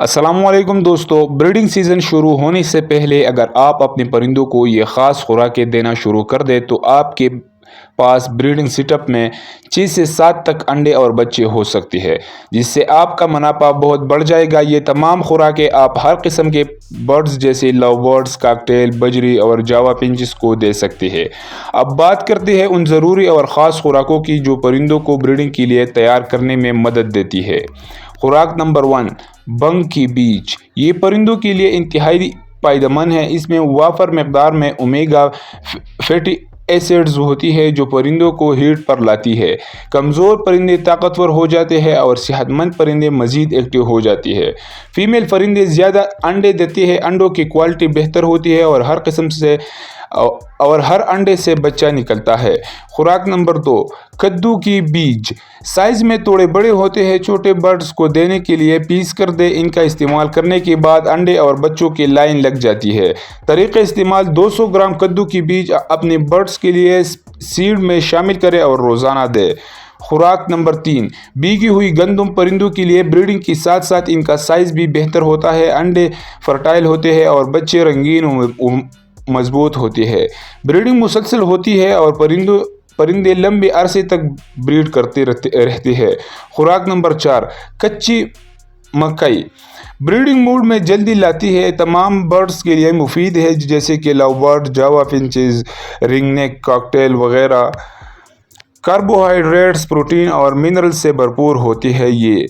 السلام علیکم دوستو، بریڈنگ سیزن شروع ہونے سے پہلے اگر آپ اپنے پرندوں کو یہ خاص خوراکیں دینا شروع کر دیں تو آپ کے پاس بریڈنگ سیٹ اپ میں 6 سے 7 تک انڈے اور بچے ہو سکتی ہے، جس سے آپ کا منافع بہت بڑھ جائے گا۔ یہ تمام خوراکیں آپ ہر قسم کے برڈز جیسے لو برڈز، کاکٹیل، بجری اور جاوا پنچز کو دے سکتے ہیں۔ اب بات کرتے ہیں ان ضروری اور خاص خوراکوں کی جو پرندوں کو بریڈنگ کے لیے تیار کرنے میں مدد دیتی ہے۔ خوراک نمبر 1، بنگ کی بیج۔ یہ پرندوں کے لیے انتہائی فائدہ مند ہے۔ اس میں وافر مقدار میں اومیگا فیٹی ایسڈز ہوتی ہے جو پرندوں کو ہیٹ پر لاتی ہے۔ کمزور پرندے طاقتور ہو جاتے ہیں اور صحت مند پرندے مزید ایکٹیو ہو جاتی ہے۔ فیمیل پرندے زیادہ انڈے دیتے ہیں، انڈوں کی کوالٹی بہتر ہوتی ہے اور ہر انڈے سے بچہ نکلتا ہے۔ خوراک نمبر 2، کدو کی بیج۔ سائز میں تھوڑے بڑے ہوتے ہیں، چھوٹے برڈز کو دینے کے لیے پیس کر دیں۔ ان کا استعمال کرنے کے بعد انڈے اور بچوں کی لائن لگ جاتی ہے۔ طریقہ استعمال: 200 گرام کدو کی بیج اپنے برڈز کے لیے سیڈ میں شامل کریں اور روزانہ دیں۔ خوراک نمبر 3، بھیگی ہوئی گندم۔ پرندوں کے لیے بریڈنگ کے ساتھ ساتھ ان کا سائز بھی بہتر ہوتا ہے، انڈے فرٹائل ہوتے ہیں اور بچے رنگین مضبوط ہوتے ہیں۔ بریڈنگ مسلسل ہوتی ہے اور پرندے لمبے عرصے تک بریڈ کرتے رہتے ہیں۔ خوراک نمبر 4، کچی مکئی۔ بریڈنگ موڈ میں جلدی لاتی ہے، تمام برڈز کے لیے مفید ہے جیسے کہ لو برڈ، جاوا پنچز، رنگ نیک کاکٹیل وغیرہ۔ کاربوہائیڈریٹس، پروٹین اور منرل سے بھرپور ہوتی ہے۔ یہ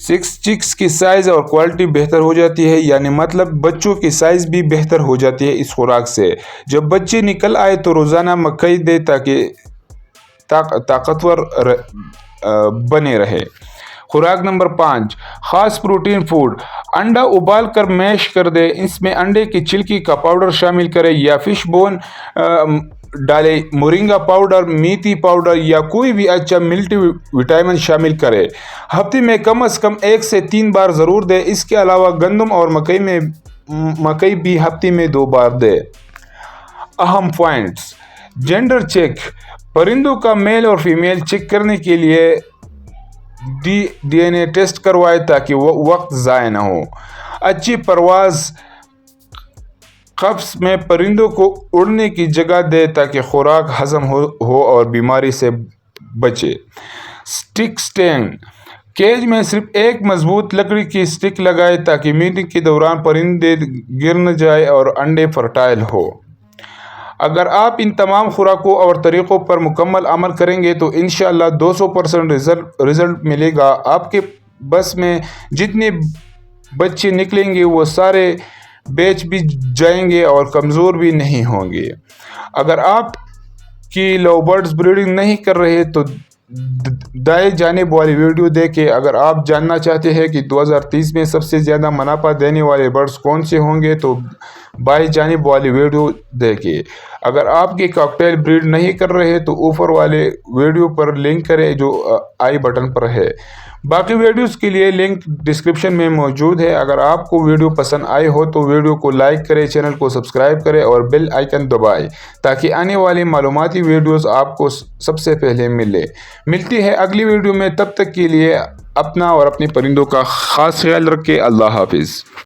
چکس کی سائز اور کوالٹی بہتر ہو جاتی ہے، یعنی مطلب بچوں کی سائز بھی بہتر ہو جاتی ہے اس خوراک سے۔ جب بچے نکل آئے تو روزانہ مکئی دے تاکہ طاقتور بنے رہے۔ خوراک نمبر 5، خاص پروٹین فوڈ۔ انڈا ابال کر میش کر دیں، اس میں انڈے کی چھلکی کا پاؤڈر شامل کریں یا فش بون ڈالیں۔ مورنگا پاؤڈر، میتھی پاؤڈر یا کوئی بھی اچھا ملٹی وٹامن شامل کریں۔ ہفتے میں کم از کم 1 سے 3 بار ضرور دیں۔ اس کے علاوہ گندم اور مکئی بھی ہفتے میں 2 بار دیں۔ اہم پوائنٹس: جینڈر چیک۔ پرندوں کا میل اور فیمیل چیک کرنے کے لیے ڈی این اے ٹیسٹ کروائیں تاکہ وقت ضائع نہ ہو۔ اچھی پرواز۔ قفس میں پرندوں کو اڑنے کی جگہ دیں تاکہ خوراک ہضم ہو اور بیماری سے بچے۔ Stick stand. کیج میں صرف ایک مضبوط لکڑی کی سٹک لگائیں تاکہ میٹنگ کے دوران پرندے گر نہ جائیں اور انڈے فرٹائل ہوں۔ اگر آپ ان تمام خوراکوں اور طریقوں پر مکمل عمل کریں گے تو انشاءاللہ 200% رزلٹ ملے گا۔ آپ کے بس میں جتنے بچے نکلیں گے وہ سارے بیچ بھی جائیں گے اور کمزور بھی نہیں ہوں گے۔ اگر آپ کی لو برڈز بریڈنگ نہیں کر رہے تو دائیں جانب والی ویڈیو دیکھیں۔ اگر آپ جاننا چاہتے ہیں کہ 2030 میں سب سے زیادہ منافع دینے والے برڈز کون سے ہوں گے تو بائیں جانب والی ویڈیو دیکھیں۔ اگر آپ کے کاکٹیل بریڈ نہیں کر رہے تو اوپر والے ویڈیو پر لنک کریں جو آئی بٹن پر ہے۔ باقی ویڈیوز کے لیے لنک ڈسکرپشن میں موجود ہے۔ اگر آپ کو ویڈیو پسند آئی ہو تو ویڈیو کو لائک کریں، چینل کو سبسکرائب کریں اور بیل آئیکن دبائیں تاکہ آنے والی معلوماتی ویڈیوز آپ کو سب سے پہلے ملتی ہے اگلی ویڈیو میں۔ تب تک کے لیے اپنا اور اپنے پرندوں کا خاص خیال رکھیں۔ اللہ حافظ۔